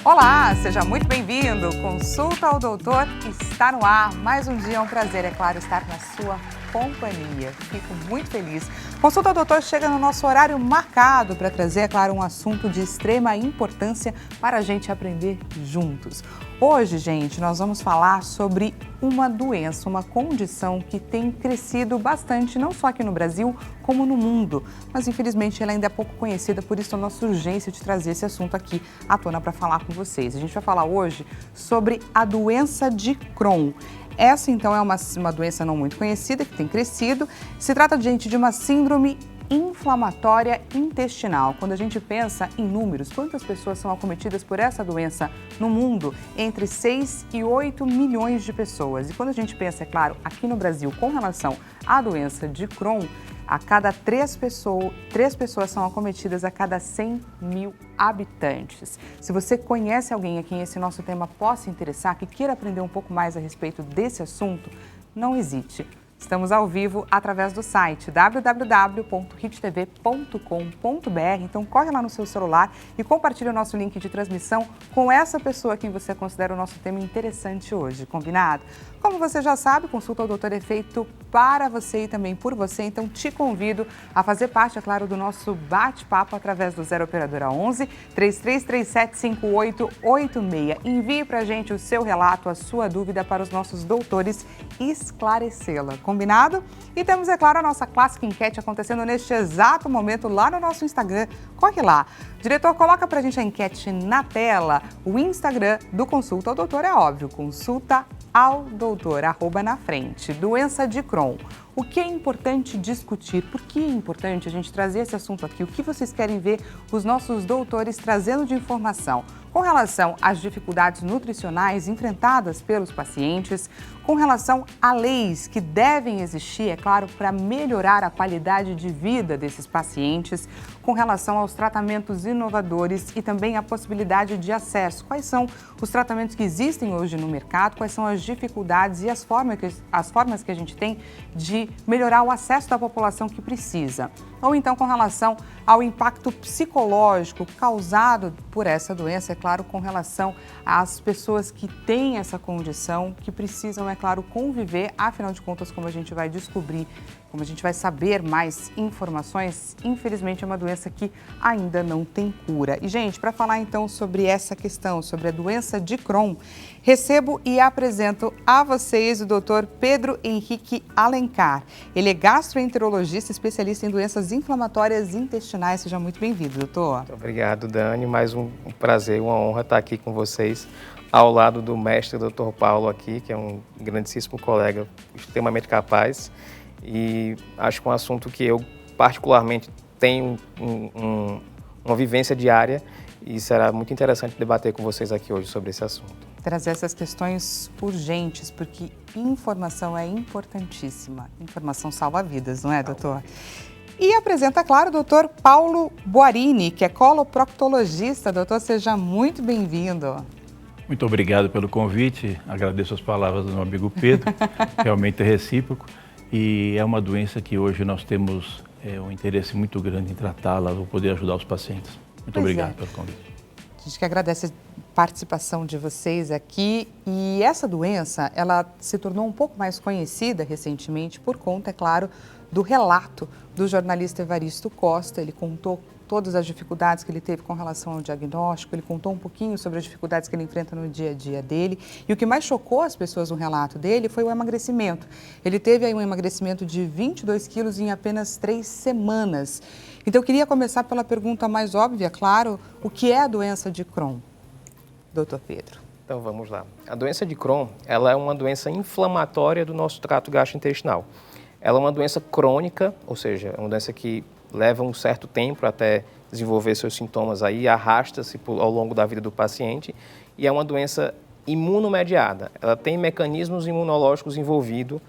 Olá, seja muito bem-vindo. Consulta ao Doutor está no ar. Mais um dia é um prazer, é claro, estar na sua companhia. Fico muito feliz. Consulta ao Doutor chega no nosso horário marcado para trazer, é claro, um assunto de extrema importância para a gente aprender juntos. Hoje, gente, nós vamos falar sobre uma doença, uma condição que tem crescido bastante, não só aqui no Brasil, como no mundo. Mas, infelizmente, ela ainda é pouco conhecida, por isso a nossa urgência de trazer esse assunto aqui à tona para falar com vocês. A gente vai falar hoje sobre a doença de Crohn. Essa, então, é uma doença não muito conhecida, que tem crescido. Se trata, gente, de uma síndrome inflamatória intestinal. Quando a gente pensa em números, quantas pessoas são acometidas por essa doença no mundo? Entre 6 e 8 milhões de pessoas. E quando a gente pensa, é claro, aqui no Brasil, com relação à doença de Crohn, a cada três pessoas são acometidas a cada 100 mil habitantes. Se você conhece alguém a quem esse nosso tema possa interessar, que queira aprender um pouco mais a respeito desse assunto, não hesite. Estamos ao vivo através do site www.hittv.com.br. Então corre lá no seu celular e compartilhe o nosso link de transmissão com essa pessoa a quem você considera o nosso tema interessante hoje, combinado? Como você já sabe, Consulta ao Doutor é feito para você e também por você, então te convido a fazer parte, é claro, do nosso bate-papo através do 0 Operadora 11 3337 5886. Envie para a gente o seu relato, a sua dúvida para os nossos doutores esclarecê-la. Combinado? E temos, é claro, a nossa clássica enquete acontecendo neste exato momento lá no nosso Instagram. Corre lá. Diretor, coloca pra gente a enquete na tela. O Instagram do Consulta ao Doutor é óbvio, Consulta ao Doutor, @ na frente. Doença de Crohn. O que é importante discutir? Por que é importante a gente trazer esse assunto aqui? O que vocês querem ver os nossos doutores trazendo de informação com relação às dificuldades nutricionais enfrentadas pelos pacientes, com relação a leis que devem existir, é claro, para melhorar a qualidade de vida desses pacientes, com relação aos tratamentos inovadores e também a possibilidade de acesso. Quais são os tratamentos que existem hoje no mercado, quais são as dificuldades e as formas que a gente tem de melhorar o acesso da população que precisa. Ou então com relação ao impacto psicológico causado por essa doença, é claro, com relação às pessoas que têm essa condição, que precisam, é claro, conviver, afinal de contas, como a gente vai descobrir, como a gente vai saber mais informações, infelizmente é uma doença que ainda não tem cura. E, gente, para falar então sobre essa questão, sobre a doença de Crohn, recebo e apresento a vocês o Dr. Pedro Henrique Alencar. Ele é gastroenterologista, especialista em doenças inflamatórias intestinais. Seja muito bem-vindo, doutor. Muito obrigado, Dani. Mais um prazer, uma honra estar aqui com vocês, ao lado do mestre Dr. Paulo aqui, que é um grandíssimo colega, extremamente capaz. E acho que é um assunto que eu particularmente tenho uma vivência diária e será muito interessante debater com vocês aqui hoje sobre esse assunto. Trazer essas questões urgentes, porque informação é importantíssima. Informação salva vidas, não é, doutor? E apresenta, claro, o doutor Paulo Boarini, que é coloproctologista. Doutor, seja muito bem-vindo. Muito obrigado pelo convite, agradeço as palavras do meu amigo Pedro, realmente é recíproco. E é uma doença que hoje nós temos um interesse muito grande em tratá-la, para poder ajudar os pacientes. Muito obrigado pelo convite. A gente que agradece a participação de vocês aqui. E essa doença, ela se tornou um pouco mais conhecida recentemente por conta, é claro, do relato do jornalista Evaristo Costa. Ele contou todas as dificuldades que ele teve com relação ao diagnóstico, ele contou um pouquinho sobre as dificuldades que ele enfrenta no dia a dia dele. E o que mais chocou as pessoas no relato dele foi o emagrecimento. Ele teve aí um emagrecimento de 22 quilos em apenas 3 semanas. Então, eu queria começar pela pergunta mais óbvia, claro, o que é a doença de Crohn, doutor Pedro? Então, vamos lá. A doença de Crohn, ela é uma doença inflamatória do nosso trato gastrointestinal. Ela é uma doença crônica, ou seja, é uma doença que leva um certo tempo até desenvolver seus sintomas aí, arrasta-se ao longo da vida do paciente e é uma doença imunomediada. Ela tem mecanismos imunológicos envolvidos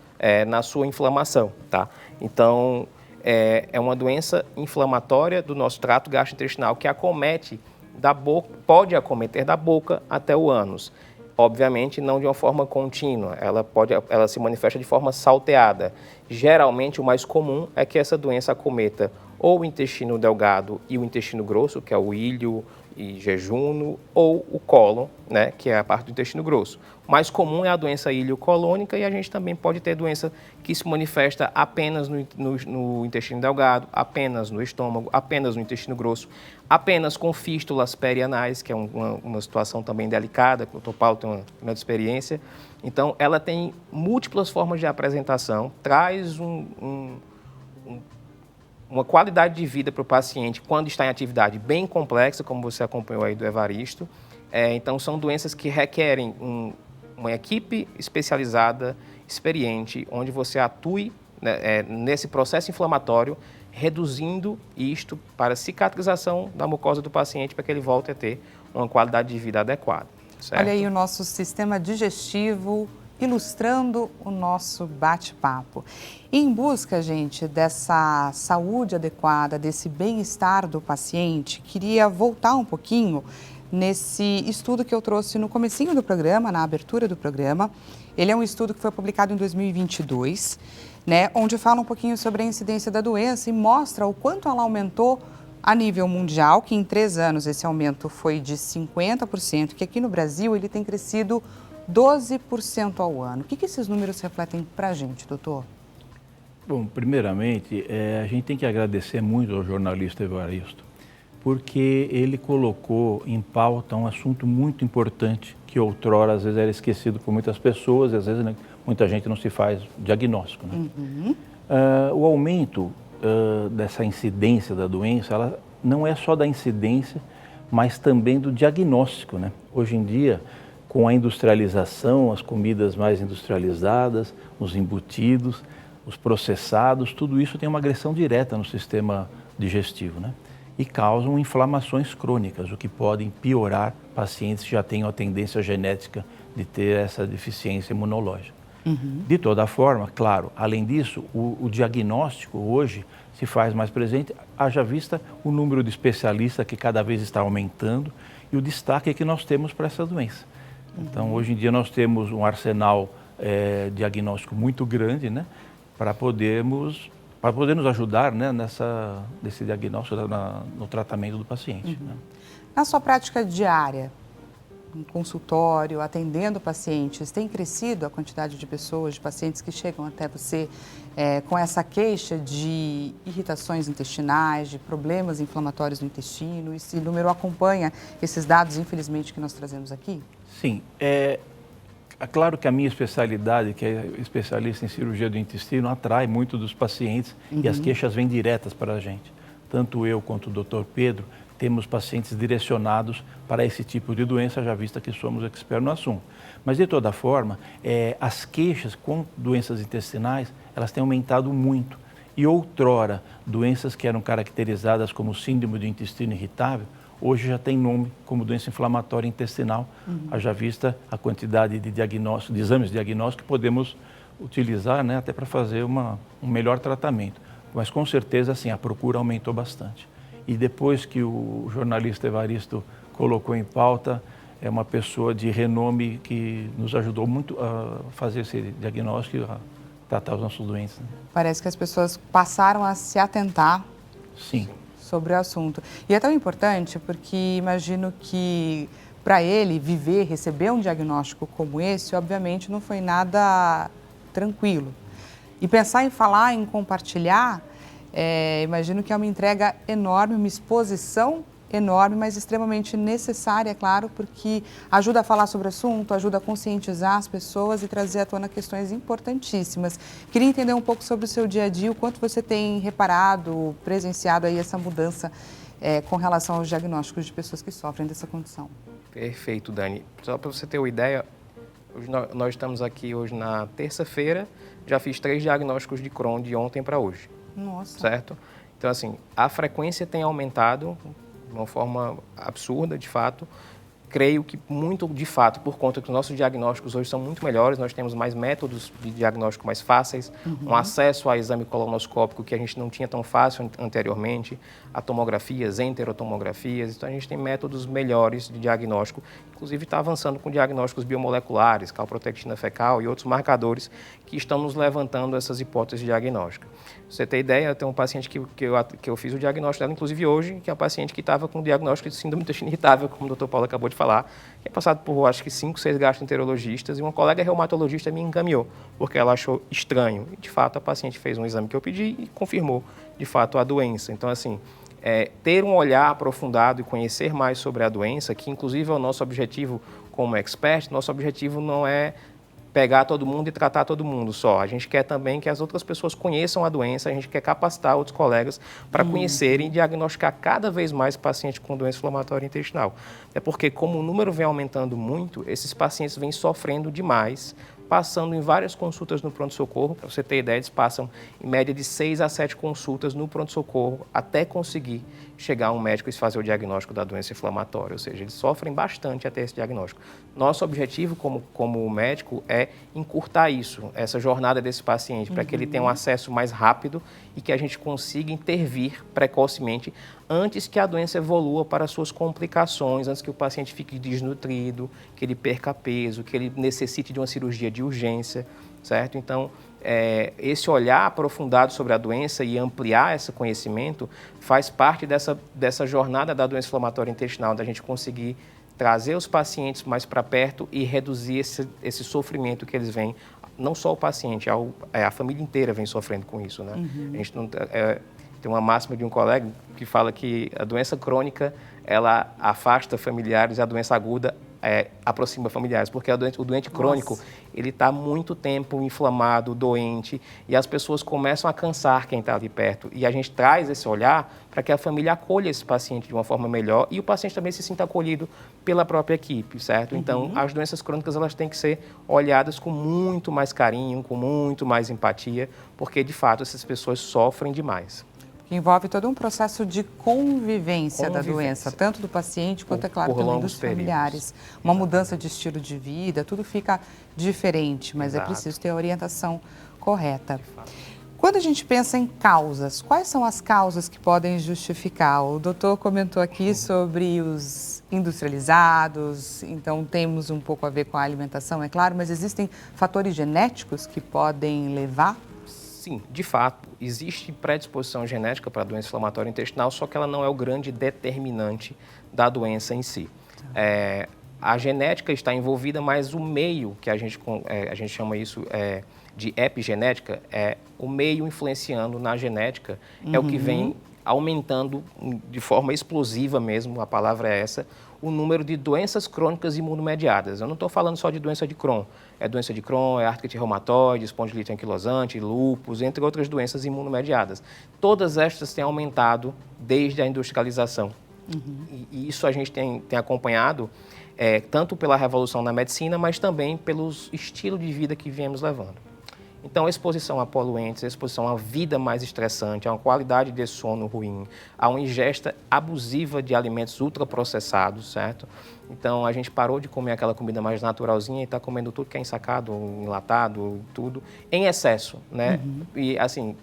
na sua inflamação, tá? Então, é uma doença inflamatória do nosso trato gastrointestinal que acomete da boca, pode acometer da boca até o ânus. Obviamente, não de uma forma contínua, ela se manifesta de forma salteada. Geralmente, o mais comum é que essa doença acometa ou o intestino delgado e o intestino grosso, que é o ilho, e jejum, ou o cólon, né, que é a parte do intestino grosso. O mais comum é a doença iliocolônica e a gente também pode ter doença que se manifesta apenas no intestino delgado, apenas no estômago, apenas no intestino grosso, apenas com fístulas perianais, que é uma situação também delicada, que o Dr. Paulo tem uma grande experiência. Então, ela tem múltiplas formas de apresentação, traz uma qualidade de vida para o paciente quando está em atividade bem complexa, como você acompanhou aí do Evaristo. Então, são doenças que requerem uma equipe especializada, experiente, onde você atue, né, nesse processo inflamatório, reduzindo isto para a cicatrização da mucosa do paciente para que ele volte a ter uma qualidade de vida adequada. Certo? Olha aí o nosso sistema digestivo ilustrando o nosso bate-papo. Em busca, gente, dessa saúde adequada, desse bem-estar do paciente, queria voltar um pouquinho nesse estudo que eu trouxe no comecinho do programa, na abertura do programa. Ele é um estudo que foi publicado em 2022, né, onde fala um pouquinho sobre a incidência da doença e mostra o quanto ela aumentou a nível mundial, que em 3 anos esse aumento foi de 50%, que aqui no Brasil ele tem crescido 12% ao ano. O que esses números refletem para a gente, doutor? Bom, primeiramente, a gente tem que agradecer muito ao jornalista Evaristo, porque ele colocou em pauta um assunto muito importante que outrora, às vezes, era esquecido por muitas pessoas e, às vezes, né, muita gente não se faz diagnóstico. Né? O aumento dessa incidência da doença, ela não é só da incidência, mas também do diagnóstico. Né? Hoje em dia, com a industrialização, as comidas mais industrializadas, os embutidos, os processados, tudo isso tem uma agressão direta no sistema digestivo, né? E causam inflamações crônicas, o que podem piorar pacientes que já tenham a tendência genética de ter essa deficiência imunológica. De toda forma, claro, além disso, o diagnóstico hoje se faz mais presente, haja vista o número de especialistas que cada vez está aumentando e o destaque que nós temos para essa doença. Então, hoje em dia nós temos um arsenal diagnóstico muito grande, né, para poder nos ajudar, né, nesse diagnóstico, no tratamento do paciente. Né? Na sua prática diária, em consultório, atendendo pacientes, tem crescido a quantidade de pessoas, de pacientes que chegam até você com essa queixa de irritações intestinais, de problemas inflamatórios no intestino? Esse número acompanha esses dados, infelizmente, que nós trazemos aqui? Sim, é claro que a minha especialidade, que é especialista em cirurgia do intestino, atrai muito dos pacientes e as queixas vêm diretas para a gente. Tanto eu quanto o Dr. Pedro temos pacientes direcionados para esse tipo de doença, já vista que somos expertos no assunto. Mas, de toda forma, as queixas com doenças intestinais, elas têm aumentado muito. E outrora, doenças que eram caracterizadas como síndrome do intestino irritável, hoje já tem nome como doença inflamatória intestinal, haja vista a quantidade de diagnóstico, de exames diagnósticos que podemos utilizar, né, até para fazer um melhor tratamento. Mas com certeza, sim, a procura aumentou bastante. E depois que o jornalista Evaristo colocou em pauta, é uma pessoa de renome que nos ajudou muito a fazer esse diagnóstico e a tratar os nossos doentes. Né? Parece que as pessoas passaram a se atentar. Sim. Sobre o assunto. E é tão importante porque imagino que para ele viver, receber um diagnóstico como esse, obviamente não foi nada tranquilo. E pensar em falar, em compartilhar, imagino que é uma entrega enorme, uma exposição enorme, mas extremamente necessária, é claro, porque ajuda a falar sobre o assunto, ajuda a conscientizar as pessoas e trazer à tona questões importantíssimas. Queria entender um pouco sobre o seu dia a dia, o quanto você tem reparado, presenciado aí essa mudança com relação aos diagnósticos de pessoas que sofrem dessa condição. Perfeito, Dani. Só para você ter uma ideia, nós estamos aqui hoje na terça-feira, já fiz 3 diagnósticos de Crohn de ontem para hoje. Nossa. Certo? Então, assim, a frequência tem aumentado de uma forma absurda, de fato. creio que muito, de fato, por conta que os nossos diagnósticos hoje são muito melhores, nós temos mais métodos de diagnóstico mais fáceis, um acesso a exame colonoscópico que a gente não tinha tão fácil anteriormente, a tomografias, enterotomografias, então a gente tem métodos melhores de diagnóstico, inclusive está avançando com diagnósticos biomoleculares, calprotectina fecal e outros marcadores que estão nos levantando essas hipóteses diagnósticas. Pra você ter ideia, eu tenho um paciente que eu fiz o diagnóstico dela, inclusive hoje, que é um paciente que estava com diagnóstico de síndrome intestina irritável, como o doutor Paulo acabou de falar, que é passado por, acho que, 5, 6 gastroenterologistas, e uma colega reumatologista me encaminhou, porque ela achou estranho. E, de fato, a paciente fez um exame que eu pedi e confirmou, de fato, a doença. Então, assim, ter um olhar aprofundado e conhecer mais sobre a doença, que, inclusive, é o nosso objetivo como expert, nosso objetivo não é pegar todo mundo e tratar todo mundo só. A gente quer também que as outras pessoas conheçam a doença, a gente quer capacitar outros colegas para conhecerem e diagnosticar cada vez mais pacientes com doença inflamatória intestinal. É porque, como o número vem aumentando muito, esses pacientes vêm sofrendo demais, passando em várias consultas no pronto-socorro. Para você ter ideia, eles passam em média de 6 a 7 consultas no pronto-socorro até conseguir chegar a um médico e fazer o diagnóstico da doença inflamatória. Ou seja, eles sofrem bastante até esse diagnóstico. Nosso objetivo como médico é encurtar isso, essa jornada desse paciente, para que ele tenha um acesso mais rápido e que a gente consiga intervir precocemente antes que a doença evolua para suas complicações, antes que o paciente fique desnutrido, que ele perca peso, que ele necessite de uma cirurgia de urgência, certo? Então, esse olhar aprofundado sobre a doença e ampliar esse conhecimento faz parte dessa jornada da doença inflamatória intestinal, da gente conseguir trazer os pacientes mais para perto e reduzir esse sofrimento que eles vêm. Não só o paciente, a família inteira vem sofrendo com isso, né? A gente não, tem uma máxima de um colega que fala que a doença crônica, ela afasta familiares, a doença aguda aproxima familiares, porque o doente crônico, ele está muito tempo inflamado, doente, e as pessoas começam a cansar quem está ali perto. E a gente traz esse olhar para que a família acolha esse paciente de uma forma melhor e o paciente também se sinta acolhido pela própria equipe, certo? Então, as doenças crônicas, elas têm que ser olhadas com muito mais carinho, com muito mais empatia, porque, de fato, essas pessoas sofrem demais. Envolve todo um processo de convivência da doença, tanto do paciente quanto, é claro, também dos familiares. Uma mudança de estilo de vida, tudo fica diferente, mas é preciso ter a orientação correta. Quando a gente pensa em causas, quais são as causas que podem justificar? O doutor comentou aqui sobre os industrializados, então temos um pouco a ver com a alimentação, é claro, mas existem fatores genéticos que podem levar? Sim, de fato, existe predisposição genética para a doença inflamatória intestinal, só que ela não é o grande determinante da doença em si. A genética está envolvida, mas o meio, que a gente chama isso de epigenética, o meio influenciando na genética, é o que vem aumentando de forma explosiva mesmo, a palavra é essa, o número de doenças crônicas imunomediadas. Eu não estou falando só de doença de Crohn. É doença de Crohn, é artrite reumatoide, espondilite anquilosante, lúpus, entre outras doenças imunomediadas. Todas estas têm aumentado desde a industrialização. E isso a gente tem acompanhado tanto pela revolução na medicina, mas também pelos estilos de vida que viemos levando. Então, a exposição a poluentes, a exposição a vida mais estressante, a uma qualidade de sono ruim, a uma ingesta abusiva de alimentos ultraprocessados, certo? Então, a gente parou de comer aquela comida mais naturalzinha e está comendo tudo que é ensacado, enlatado, tudo, em excesso, né? E, assim,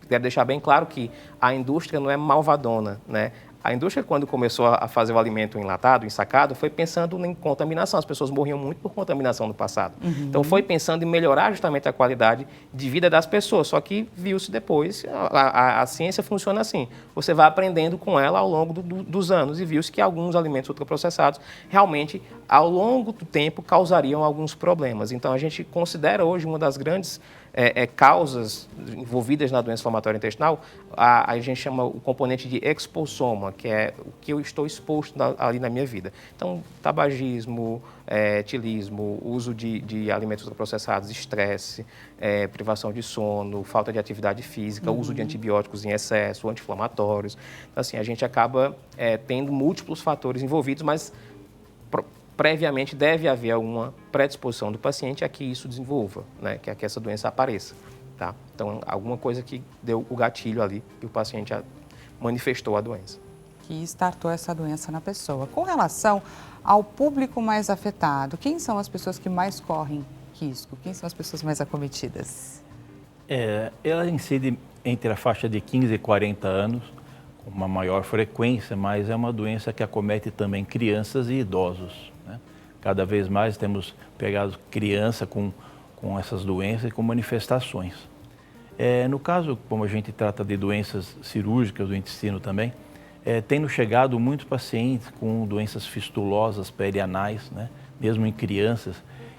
quero deixar bem claro que a indústria não é malvadona, né? A indústria, quando começou a fazer o alimento enlatado, ensacado, foi pensando em contaminação. As pessoas morriam muito por contaminação no passado. Então, foi pensando em melhorar justamente a qualidade de vida das pessoas. Só que viu-se depois, a ciência funciona assim. Você vai aprendendo com ela ao longo dos anos e viu-se que alguns alimentos ultraprocessados realmente, ao longo do tempo, causariam alguns problemas. Então, a gente considera hoje uma das grandes causas envolvidas na doença inflamatória intestinal, a gente chama o componente de exposoma, que é o que eu estou exposto ali na minha vida. Então, tabagismo, etilismo, uso de alimentos ultraprocessados, estresse, privação de sono, falta de atividade física, uso de antibióticos em excesso, anti-inflamatórios. Então, assim, a gente acaba tendo múltiplos fatores envolvidos, mas previamente deve haver uma predisposição do paciente a que isso desenvolva, né? Que essa doença apareça. Tá? Então, alguma coisa que deu o gatilho ali e o paciente manifestou a doença. que startou essa doença na pessoa. Com relação ao público mais afetado, quem são as pessoas que mais correm risco? Quem são as pessoas mais acometidas? Ela incide entre a faixa de 15 e 40 anos, com uma maior frequência, mas é uma doença que acomete também crianças e idosos, né? Cada vez mais temos pegado criança com essas doenças e com manifestações. No caso, como a gente trata de doenças cirúrgicas do intestino também, tem nos chegado muitos pacientes com doenças fistulosas perianais, né? Mesmo em crianças.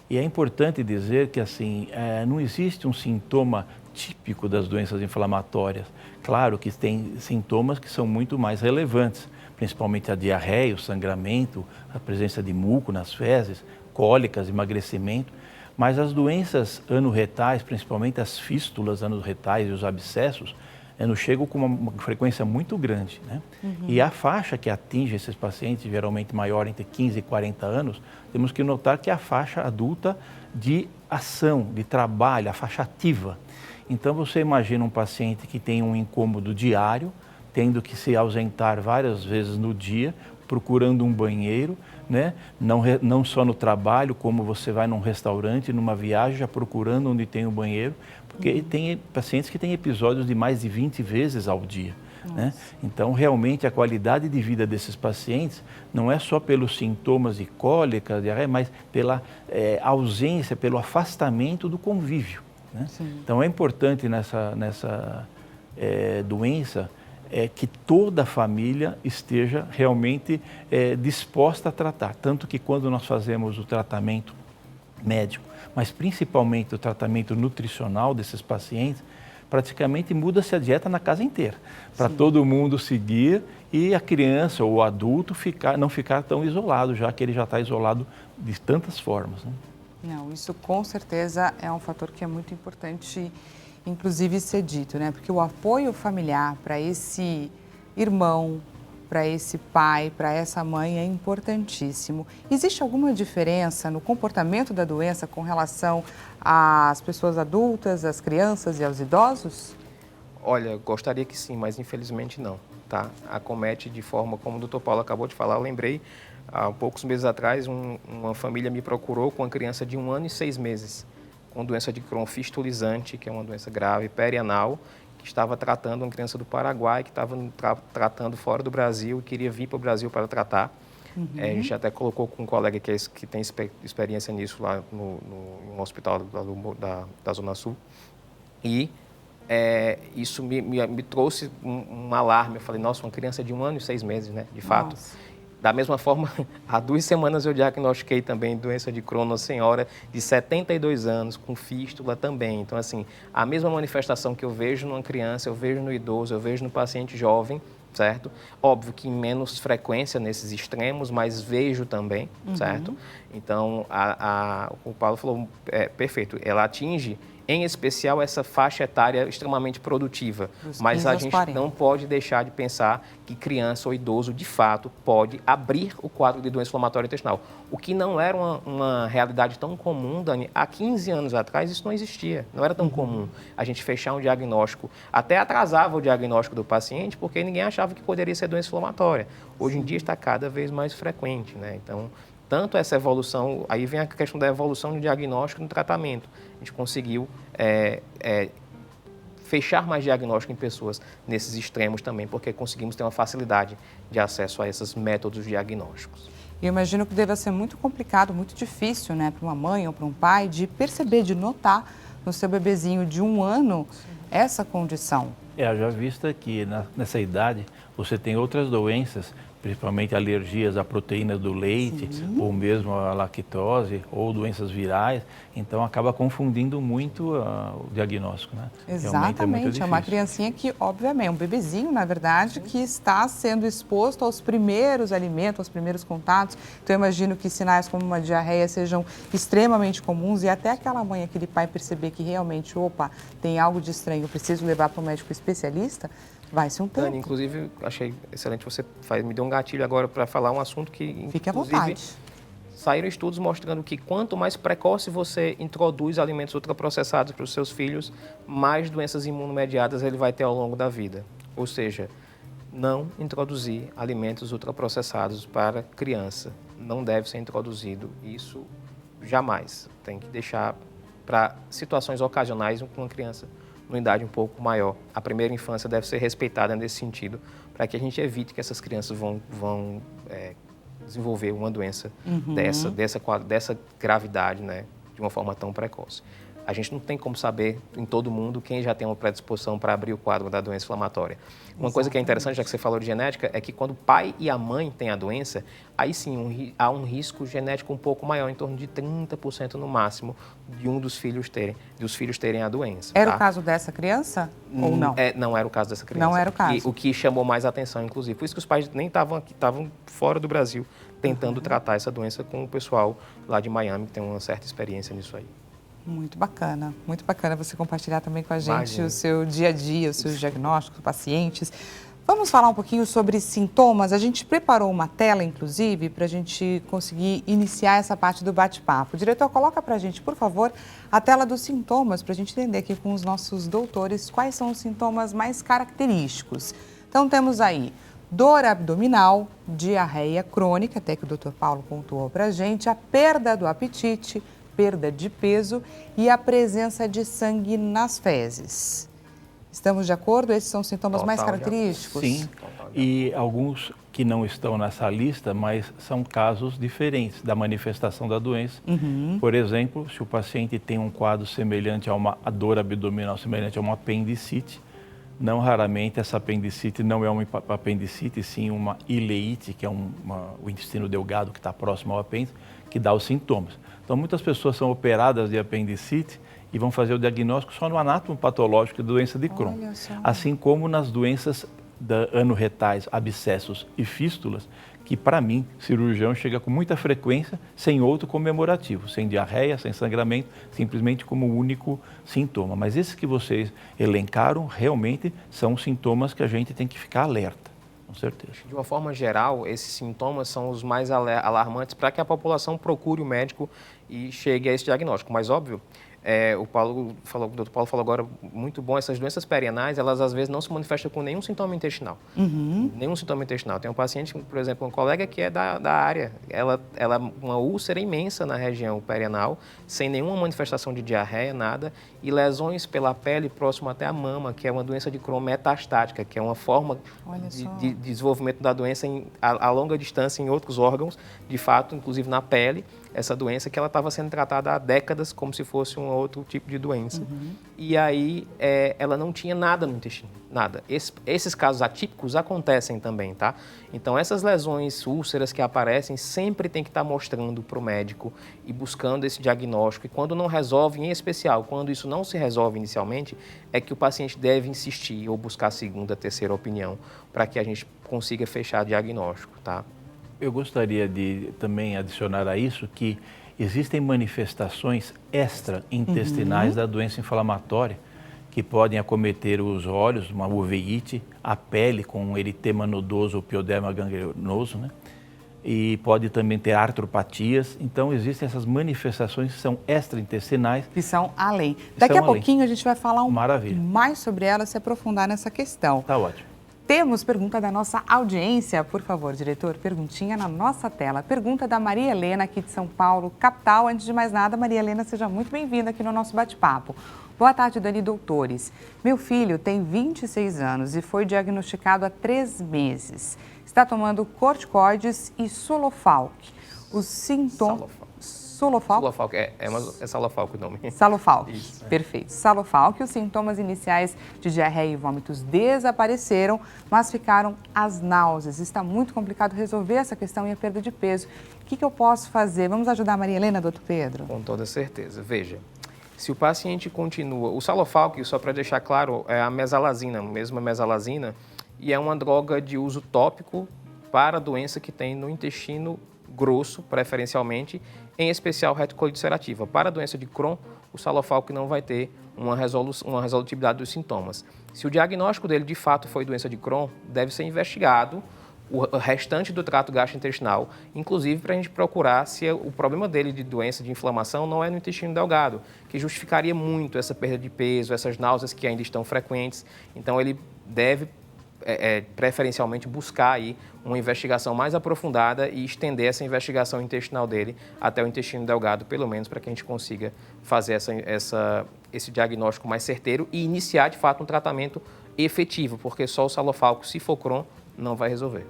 E é importante dizer que assim, não existe um sintoma típico das doenças inflamatórias. Claro que tem sintomas que são muito mais relevantes, principalmente a diarreia, o sangramento, a presença de muco nas fezes, cólicas, emagrecimento. Mas as doenças anorretais, principalmente as fístulas anorretais e os abscessos, nos chegam com uma frequência muito grande, né? E a faixa que atinge esses pacientes, geralmente maior entre 15 e 40 anos, temos que notar que é a faixa adulta de ação, de trabalho, a faixa ativa. Então você imagina um paciente que tem um incômodo diário, tendo que se ausentar várias vezes no dia, procurando um banheiro, né? Não só no trabalho, como você vai num restaurante, numa viagem, já procurando onde tem um banheiro, porque tem pacientes que têm episódios de mais de 20 vezes ao dia, né? Então, realmente, a qualidade de vida desses pacientes não é só pelos sintomas de cólica, diarreia, mas pela ausência, pelo afastamento do convívio, né? Então, é importante nessa doença que toda a família esteja realmente disposta a tratar. Tanto que quando nós fazemos o tratamento médico, mas principalmente o tratamento nutricional desses pacientes, praticamente muda-se a dieta na casa inteira, para todo mundo seguir e a criança ou o adulto não ficar tão isolado, já que ele já está isolado de tantas formas, né? Não, isso com certeza é um fator que é muito importante, inclusive ser dito, né? Porque o apoio familiar para esse irmão, para esse pai, para essa mãe é importantíssimo. Existe alguma diferença no comportamento da doença com relação às pessoas adultas, às crianças e aos idosos? Olha, gostaria que sim, mas infelizmente não, tá? Acomete de forma como o Dr. Paulo acabou de falar. Eu lembrei, há poucos meses atrás, uma família me procurou com uma criança de 1 ano e 6 meses, com doença de Crohn fistulizante, que é uma doença grave, perianal, que estava tratando uma criança do Paraguai, que estava tratando fora do Brasil e queria vir para o Brasil para tratar. A gente até colocou com um colega que tem experiência nisso lá no hospital da Zona Sul. E isso me trouxe um alarme. Eu falei, nossa, uma criança de 1 ano e 6 meses, né? De fato. Nossa. Da mesma forma, há 2 semanas eu diagnostiquei também doença de Crohn, uma senhora de 72 anos, com fístula também. Então, assim, a mesma manifestação que eu vejo numa criança, eu vejo no idoso, eu vejo no paciente jovem, certo? Óbvio que em menos frequência nesses extremos, mas vejo também, certo? Então, o Paulo falou, perfeito, ela atinge em especial essa faixa etária extremamente produtiva. Mas a gente não pode deixar de pensar que criança ou idoso, de fato, pode abrir o quadro de doença inflamatória intestinal. O que não era uma realidade tão comum, Dani, há 15 anos atrás isso não existia, não era tão comum. A gente fechar um diagnóstico, até atrasava o diagnóstico do paciente, porque ninguém achava que poderia ser doença inflamatória. Hoje em dia está cada vez mais frequente, né? Então, tanto essa evolução, aí vem a questão da evolução no diagnóstico e no tratamento. A gente conseguiu fechar mais diagnóstico em pessoas nesses extremos também, porque conseguimos ter uma facilidade de acesso a esses métodos diagnósticos. Eu imagino que deva ser muito complicado, muito difícil, né, para uma mãe ou para um pai, de perceber, de notar no seu bebezinho de 1 ano essa condição. Já vista que nessa idade você tem outras doenças, principalmente alergias à proteína do leite, ou mesmo à lactose, ou doenças virais, então acaba confundindo muito o diagnóstico, né? Exatamente, é uma criancinha que, obviamente, um bebezinho, na verdade, que está sendo exposto aos primeiros alimentos, aos primeiros contatos. Então, eu imagino que sinais como uma diarreia sejam extremamente comuns e até aquela mãe, aquele pai perceber que realmente, opa, tem algo de estranho, eu preciso levar para o médico especialista, vai ser um tempo. Dani, inclusive, achei excelente você me deu um gatilho agora para falar um assunto que, fique à vontade. Saíram estudos mostrando que quanto mais precoce você introduz alimentos ultraprocessados para os seus filhos, mais doenças imunomediadas ele vai ter ao longo da vida. Ou seja, não introduzir alimentos ultraprocessados para criança. Não deve ser introduzido isso jamais. Tem que deixar para situações ocasionais com uma criança numa idade um pouco maior. A primeira infância deve ser respeitada nesse sentido, para que a gente evite que essas crianças vão desenvolver uma doença dessa gravidade, né, de uma forma tão precoce. A gente não tem como saber em todo mundo quem já tem uma predisposição para abrir o quadro da doença inflamatória. Uma coisa que é interessante, já que você falou de genética, é que quando o pai e a mãe têm a doença, aí sim há um risco genético um pouco maior, em torno de 30% no máximo, de dos filhos terem a doença. Era tá? o caso dessa criança ou não? Não era o caso dessa criança. Não era o caso. O que chamou mais atenção, inclusive. Por isso que os pais nem estavam aqui, estavam fora do Brasil, tentando tratar essa doença com o pessoal lá de Miami, que tem uma certa experiência nisso aí. Muito bacana você compartilhar também com a gente Imagina. o seu dia a dia, os seus diagnósticos, pacientes. Vamos falar um pouquinho sobre sintomas. A gente preparou uma tela, inclusive, para a gente conseguir iniciar essa parte do bate-papo. Diretor, coloca para a gente, por favor, a tela dos sintomas, para a gente entender aqui com os nossos doutores quais são os sintomas mais característicos. Então, temos aí dor abdominal, diarreia crônica, até que o Dr. Paulo pontuou para a gente, a perda do apetite, perda de peso e a presença de sangue nas fezes. Estamos de acordo? Esses são os sintomas mais característicos? Sim, e alguns que não estão nessa lista, mas são casos diferentes da manifestação da doença. Por exemplo, se o paciente tem um quadro semelhante a uma dor abdominal, semelhante a uma apendicite, não raramente essa apendicite não é uma apendicite, sim uma ileite, que é o intestino delgado que está próximo ao apêndice, que dá os sintomas. Então, muitas pessoas são operadas de apendicite e vão fazer o diagnóstico só no anátomo patológico da doença de Crohn. Assim como nas doenças anorretais, abscessos e fístulas, que para mim, cirurgião, chega com muita frequência sem outro comemorativo, sem diarreia, sem sangramento, simplesmente como único sintoma. Mas esses que vocês elencaram realmente são sintomas que a gente tem que ficar alerta. Com certeza. De uma forma geral, esses sintomas são os mais alarmantes para que a população procure o médico e chegue a esse diagnóstico. Mas, óbvio, o Dr. Paulo falou agora, muito bom, essas doenças perianais, elas às vezes não se manifestam com nenhum sintoma intestinal. Nenhum sintoma intestinal. Tem um paciente, por exemplo, um colega que é da área, ela uma úlcera imensa na região perianal, sem nenhuma manifestação de diarreia, nada, e lesões pela pele próximo até a mama, que é uma doença de Crohn metastática, que é uma forma de desenvolvimento da doença a longa distância em outros órgãos, de fato, inclusive na pele, essa doença que ela estava sendo tratada há décadas como se fosse um outro tipo de doença. E aí ela não tinha nada no intestino, nada. Esses casos atípicos acontecem também, tá? Então essas lesões, úlceras que aparecem, sempre tem que estar mostrando para o médico e buscando esse diagnóstico. E quando não resolve, em especial, quando isso não se resolve inicialmente, é que o paciente deve insistir ou buscar a segunda, terceira opinião para que a gente consiga fechar o diagnóstico, tá? Eu gostaria de também adicionar a isso que existem manifestações extraintestinais da doença inflamatória que podem acometer os olhos, uma uveíte, a pele com um eritema nodoso ou pioderma gangrenoso, né? E pode também ter artropatias. Então, existem essas manifestações que são extraintestinais. Que são além. Daqui a pouquinho a gente vai falar mais sobre elas, se aprofundar nessa questão. Tá ótimo. Temos pergunta da nossa audiência. Por favor, diretor, perguntinha na nossa tela. Pergunta da Maria Helena, aqui de São Paulo, capital. Antes de mais nada, Maria Helena, seja muito bem-vinda aqui no nosso bate-papo. Boa tarde, Dani Doutores. Meu filho tem 26 anos e foi diagnosticado há 3 meses. Está tomando corticoides e Solofalc. Os sintomas... Salofalc, é Salofalc o nome. Salofalc, Isso. Perfeito. Salofalc, os sintomas iniciais de diarreia e vômitos desapareceram, mas ficaram as náuseas. Está muito complicado resolver essa questão e a perda de peso. O que eu posso fazer? Vamos ajudar a Maria Helena, doutor Pedro? Com toda certeza. Veja, se o paciente continua... O Salofalc, só para deixar claro, é a mesalazina, mesmo a mesalazina, e é uma droga de uso tópico para a doença que tem no intestino grosso, preferencialmente, em especial retocolite ulcerativa. Para a doença de Crohn, o Salofalc não vai ter uma resolutividade dos sintomas. Se o diagnóstico dele, de fato, foi doença de Crohn, deve ser investigado o restante do trato gastrointestinal, inclusive para a gente procurar se o problema dele de doença de inflamação não é no intestino delgado, que justificaria muito essa perda de peso, essas náuseas que ainda estão frequentes. Então, ele deve preferencialmente buscar aí uma investigação mais aprofundada e estender essa investigação intestinal dele até o intestino delgado, pelo menos, para que a gente consiga fazer esse diagnóstico mais certeiro e iniciar, de fato, um tratamento efetivo, porque só o salofalco, se for Crohn, não vai resolver.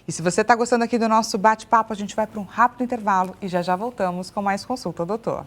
E se você está gostando aqui do nosso bate-papo, a gente vai para um rápido intervalo e já voltamos com mais Consulta ao Doutor.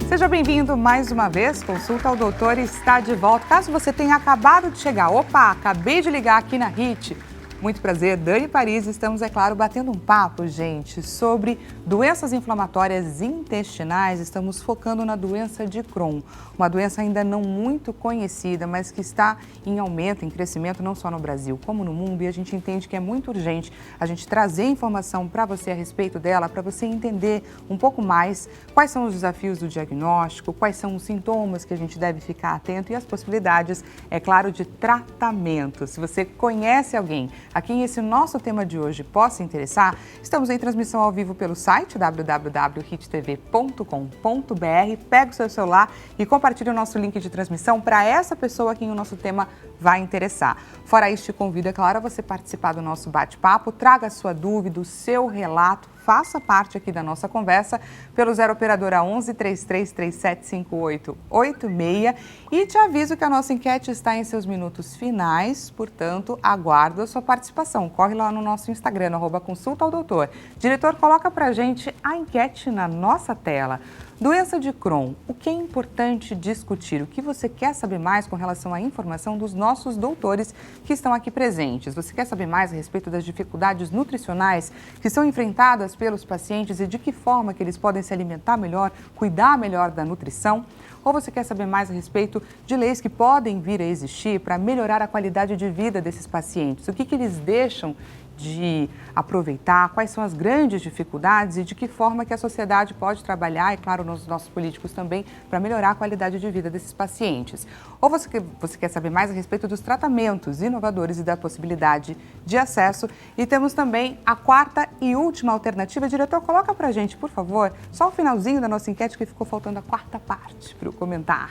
Seja bem-vindo mais uma vez, Consulta ao Doutor está de volta. Caso você tenha acabado de chegar, acabei de ligar aqui na HIT. Muito prazer, Dani Paris. Estamos, é claro, batendo um papo, gente, sobre doenças inflamatórias intestinais. Estamos focando na doença de Crohn, uma doença ainda não muito conhecida, mas que está em aumento, em crescimento, não só no Brasil, como no mundo. E a gente entende que é muito urgente a gente trazer informação para você a respeito dela, para você entender um pouco mais quais são os desafios do diagnóstico, quais são os sintomas que a gente deve ficar atento e as possibilidades, é claro, de tratamento. Se você conhece alguém a quem esse nosso tema de hoje possa interessar, estamos em transmissão ao vivo pelo site www.hittv.com.br. Pega o seu celular e compartilhe o nosso link de transmissão para essa pessoa a quem o nosso tema vai interessar. Fora isso, te convido, é claro, a você participar do nosso bate-papo, traga a sua dúvida, o seu relato, faça parte aqui da nossa conversa pelo 0 operadora 11 3337 5886 e te aviso que a nossa enquete está em seus minutos finais, portanto, aguardo a sua participação. Corre lá no nosso Instagram, @Consulta ao Doutor. Diretor, coloca pra gente a enquete na nossa tela. Doença de Crohn, o que é importante discutir? O que você quer saber mais com relação à informação dos nossos doutores que estão aqui presentes? Você quer saber mais a respeito das dificuldades nutricionais que são enfrentadas pelos pacientes e de que forma que eles podem se alimentar melhor, cuidar melhor da nutrição? Ou você quer saber mais a respeito de leis que podem vir a existir para melhorar a qualidade de vida desses pacientes? O que eles deixam de aproveitar, quais são as grandes dificuldades e de que forma que a sociedade pode trabalhar, e claro, nos nossos políticos também, para melhorar a qualidade de vida desses pacientes. Ou você quer saber mais a respeito dos tratamentos inovadores e da possibilidade de acesso. E temos também a quarta e última alternativa. Diretor, coloca pra gente, por favor, só o finalzinho da nossa enquete que ficou faltando a quarta parte para eu comentar.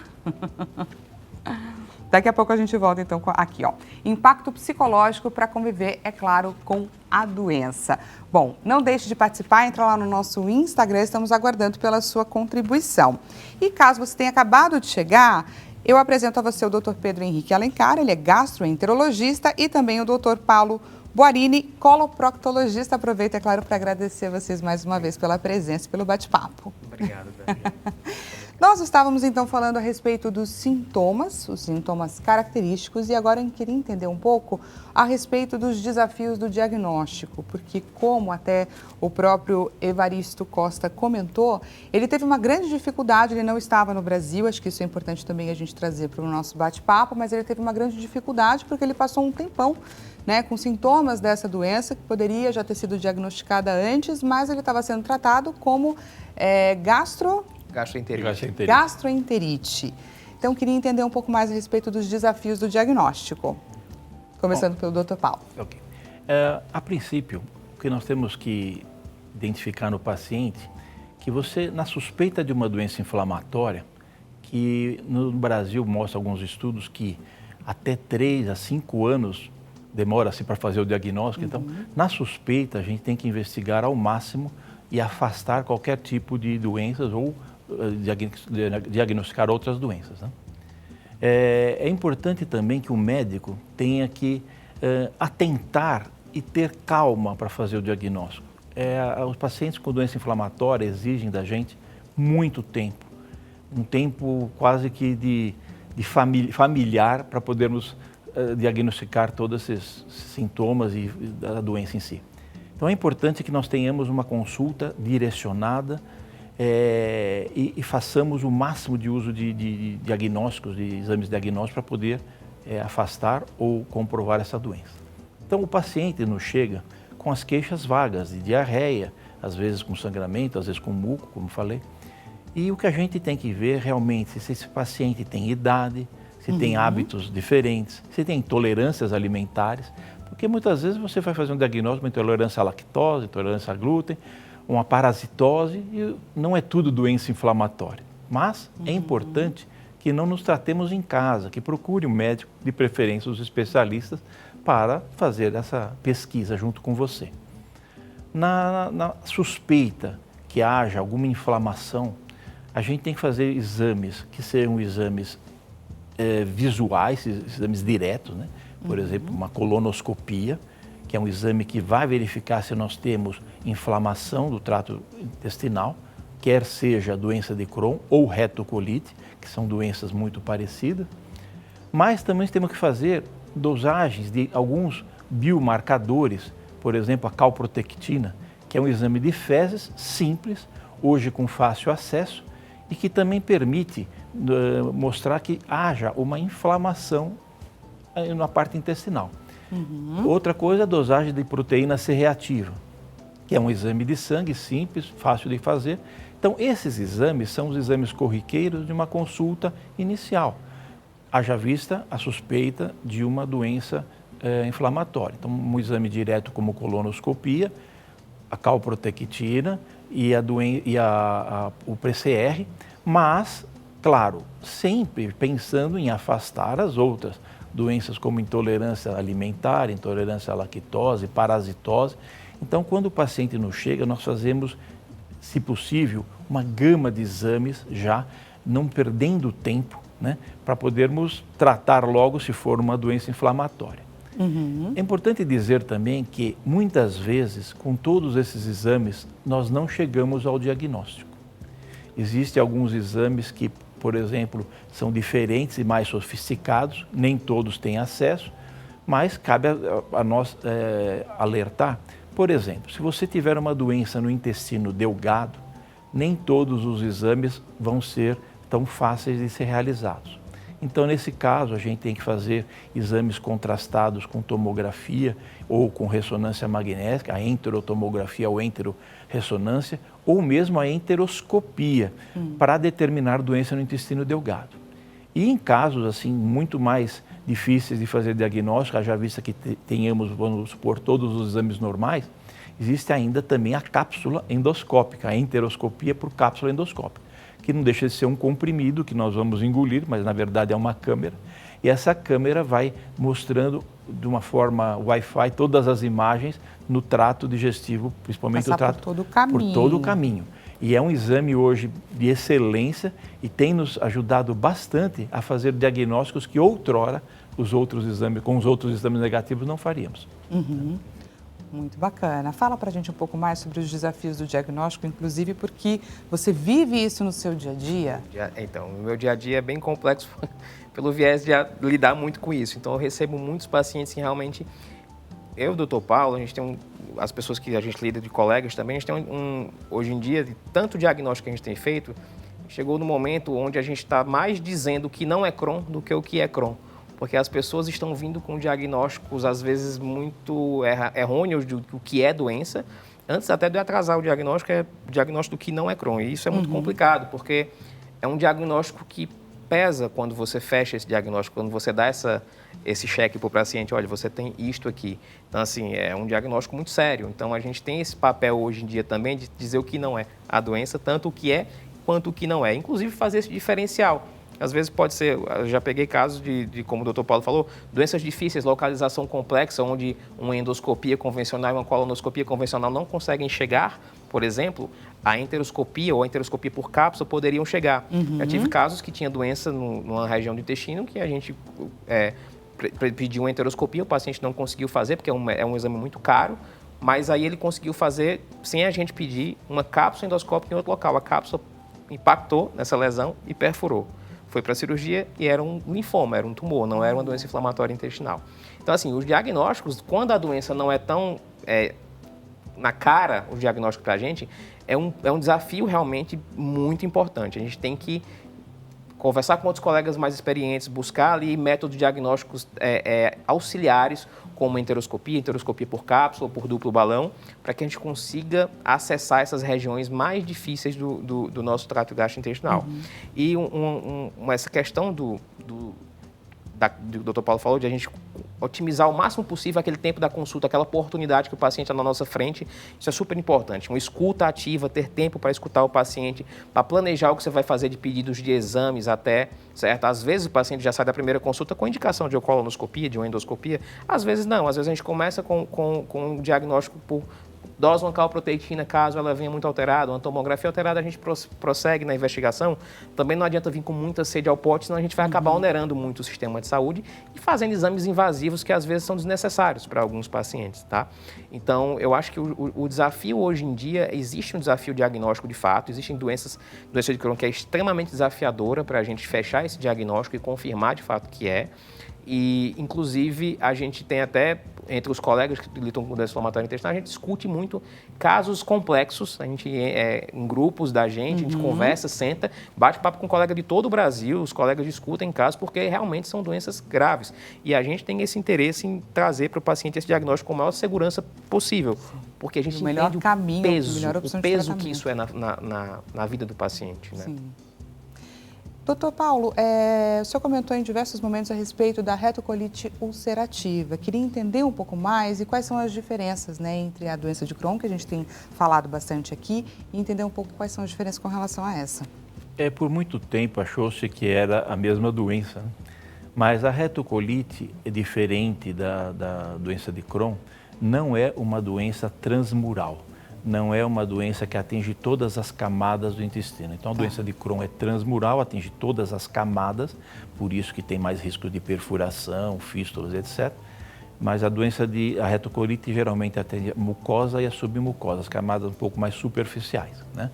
Daqui a pouco a gente volta, então, aqui, ó. Impacto psicológico para conviver, é claro, com a doença. Bom, não deixe de participar, entra lá no nosso Instagram, estamos aguardando pela sua contribuição. E caso você tenha acabado de chegar, eu apresento a você o Dr. Pedro Henrique Alencar, ele é gastroenterologista, e também o Dr. Paulo Boarini, coloproctologista. Aproveito, é claro, para agradecer vocês mais uma vez pela presença e pelo bate-papo. Obrigado, Dani. Nós estávamos então falando a respeito dos sintomas, os sintomas característicos, e agora eu queria entender um pouco a respeito dos desafios do diagnóstico, porque como até o próprio Evaristo Costa comentou, ele teve uma grande dificuldade, ele não estava no Brasil, acho que isso é importante também a gente trazer para o nosso bate-papo, mas ele teve uma grande dificuldade porque ele passou um tempão, né, com sintomas dessa doença, que poderia já ter sido diagnosticada antes, mas ele estava sendo tratado como gastroenterite. Então, queria entender um pouco mais a respeito dos desafios do diagnóstico. Começando pelo Dr. Paulo. Ok. A princípio, o que nós temos que identificar no paciente, que você, na suspeita de uma doença inflamatória, que no Brasil mostra alguns estudos que até 3 a 5 anos demora-se para fazer o diagnóstico. Então, na suspeita, a gente tem que investigar ao máximo e afastar qualquer tipo de doenças ou diagnosticar outras doenças, né? É importante também que o médico tenha que atentar e ter calma para fazer o diagnóstico. Os pacientes com doença inflamatória exigem da gente muito tempo, um tempo quase que de familiar para podermos diagnosticar todos esses sintomas e da doença em si. Então é importante que nós tenhamos uma consulta direcionada e façamos o máximo de uso de diagnósticos, de exames diagnósticos para poder afastar ou comprovar essa doença. Então o paciente nos chega com as queixas vagas de diarreia, às vezes com sangramento, às vezes com muco, como falei. E o que a gente tem que ver realmente se esse paciente tem idade, se tem hábitos diferentes, se tem intolerâncias alimentares, Porque muitas vezes você vai fazer um diagnóstico, uma intolerância à lactose, intolerância a glúten, uma parasitose, e não é tudo doença inflamatória. Mas é importante que não nos tratemos em casa, que procure um médico, de preferência os especialistas, para fazer essa pesquisa junto com você. Na suspeita que haja alguma inflamação, a gente tem que fazer exames que sejam exames visuais, exames diretos, né? Por exemplo, uma colonoscopia, que é um exame que vai verificar se nós temos inflamação do trato intestinal, quer seja doença de Crohn ou retocolite, que são doenças muito parecidas. Mas também temos que fazer dosagens de alguns biomarcadores, por exemplo, a calprotectina, que é um exame de fezes simples, hoje com fácil acesso, e que também permite mostrar que haja uma inflamação na parte intestinal. Outra coisa é a dosagem de proteína C reativa, que é um exame de sangue simples, fácil de fazer. Então, esses exames são os exames corriqueiros de uma consulta inicial, haja vista a suspeita de uma doença inflamatória. Então, um exame direto como colonoscopia, a calprotectina e o PCR, mas, claro, sempre pensando em afastar as outras doenças como intolerância alimentar, intolerância à lactose, parasitose. Então, quando o paciente nos chega, nós fazemos, se possível, uma gama de exames já, não perdendo tempo, né, para podermos tratar logo se for uma doença inflamatória. É importante dizer também que, muitas vezes, com todos esses exames, nós não chegamos ao diagnóstico. Existem alguns exames que, por exemplo, são diferentes e mais sofisticados, nem todos têm acesso, mas cabe a nós alertar. Por exemplo, se você tiver uma doença no intestino delgado, nem todos os exames vão ser tão fáceis de ser realizados. Então, nesse caso, a gente tem que fazer exames contrastados com tomografia ou com ressonância magnética, a enterotomografia ou enteroressonância, ou mesmo a enteroscopia, para determinar doença no intestino delgado. E em casos assim muito mais difíceis de fazer diagnóstico, já vista que tenhamos, vamos supor, todos os exames normais, existe ainda também a cápsula endoscópica, a enteroscopia por cápsula endoscópica, que não deixa de ser um comprimido que nós vamos engolir, mas na verdade é uma câmera, e essa câmera vai mostrando de uma forma Wi-Fi todas as imagens no trato digestivo, principalmente o trato por todo o caminho. Por todo o caminho. E é um exame hoje de excelência e tem nos ajudado bastante a fazer diagnósticos que outrora os outros exames, com os outros exames negativos não faríamos. Muito bacana. Fala pra gente um pouco mais sobre os desafios do diagnóstico, inclusive porque você vive isso no seu dia a dia. Então, o meu dia a dia é bem complexo pelo viés de lidar muito com isso. Então, eu recebo muitos pacientes que realmente... Eu, doutor Paulo, a gente tem as pessoas que a gente lida de colegas também, a gente tem hoje em dia, de tanto diagnóstico que a gente tem feito, chegou no momento onde a gente está mais dizendo o que não é Crohn do que o que é Crohn. Porque as pessoas estão vindo com diagnósticos, às vezes, muito errôneos do que é doença. Antes até de atrasar o diagnóstico, é o diagnóstico do que não é Crohn. E isso é muito complicado, porque é um diagnóstico que pesa quando você fecha esse diagnóstico, quando você dá esse cheque para o paciente, olha, você tem isto aqui. Então, assim, é um diagnóstico muito sério. Então, a gente tem esse papel hoje em dia também de dizer o que não é a doença, tanto o que é quanto o que não é. Inclusive, fazer esse diferencial. Às vezes pode ser, eu já peguei casos de, como o doutor Paulo falou, doenças difíceis, localização complexa, onde uma endoscopia convencional e uma colonoscopia convencional não conseguem chegar, por exemplo, a enteroscopia ou a enteroscopia por cápsula poderiam chegar. Já tive casos que tinha doença numa região do intestino que a gente pediu uma enteroscopia, o paciente não conseguiu fazer, porque é um exame muito caro, mas aí ele conseguiu fazer, sem a gente pedir, uma cápsula endoscópica em outro local. A cápsula impactou nessa lesão e perfurou. Foi para a cirurgia e era um linfoma, era um tumor, não era uma doença inflamatória intestinal. Então, assim, os diagnósticos, quando a doença não é tão na cara, o diagnóstico para a gente, é um desafio realmente muito importante. A gente tem que conversar com outros colegas mais experientes, buscar ali métodos diagnósticos auxiliares, como enteroscopia por cápsula, por duplo balão, para que a gente consiga acessar essas regiões mais difíceis do nosso trato gastrointestinal. E essa questão do Dr. Paulo falou de a gente otimizar o máximo possível aquele tempo da consulta, aquela oportunidade que o paciente está na nossa frente. Isso é super importante. Uma escuta ativa, ter tempo para escutar o paciente, para planejar o que você vai fazer de pedidos de exames até, certo? Às vezes o paciente já sai da primeira consulta com indicação de colonoscopia, de uma endoscopia. Às vezes não. Às vezes a gente começa com um diagnóstico por dose local proteína, caso ela venha muito alterada, uma tomografia alterada, a gente prossegue na investigação. Também não adianta vir com muita sede ao pote, senão a gente vai acabar onerando muito o sistema de saúde e fazendo exames invasivos que às vezes são desnecessários para alguns pacientes, tá? Então, eu acho que o desafio hoje em dia, existe um desafio diagnóstico de fato, existem doença de Crohn que é extremamente desafiadora para a gente fechar esse diagnóstico e confirmar de fato que é. E, inclusive, a gente tem até, entre os colegas que lidam com doença inflamatória intestinal, a gente discute muito casos complexos, a gente, em grupos da gente, a gente conversa, senta, bate papo com colega de todo o Brasil, os colegas discutem casos, porque realmente são doenças graves. E a gente tem esse interesse em trazer para o paciente esse diagnóstico com a maior segurança possível, porque a gente entende o peso que isso é na vida do paciente, né? Sim. Doutor Paulo, o senhor comentou em diversos momentos a respeito da retocolite ulcerativa. Queria entender um pouco mais e quais são as diferenças, né, entre a doença de Crohn, que a gente tem falado bastante aqui, e entender um pouco quais são as diferenças com relação a essa. Por muito tempo achou-se que era a mesma doença, né? Mas a retocolite é diferente da doença de Crohn, não é uma doença transmural. Não é uma doença que atinge todas as camadas do intestino. Então, a doença de Crohn é transmural, atinge todas as camadas, por isso que tem mais risco de perfuração, fístulas, etc. Mas a retocolite geralmente atende a mucosa e a submucosa, as camadas um pouco mais superficiais, né?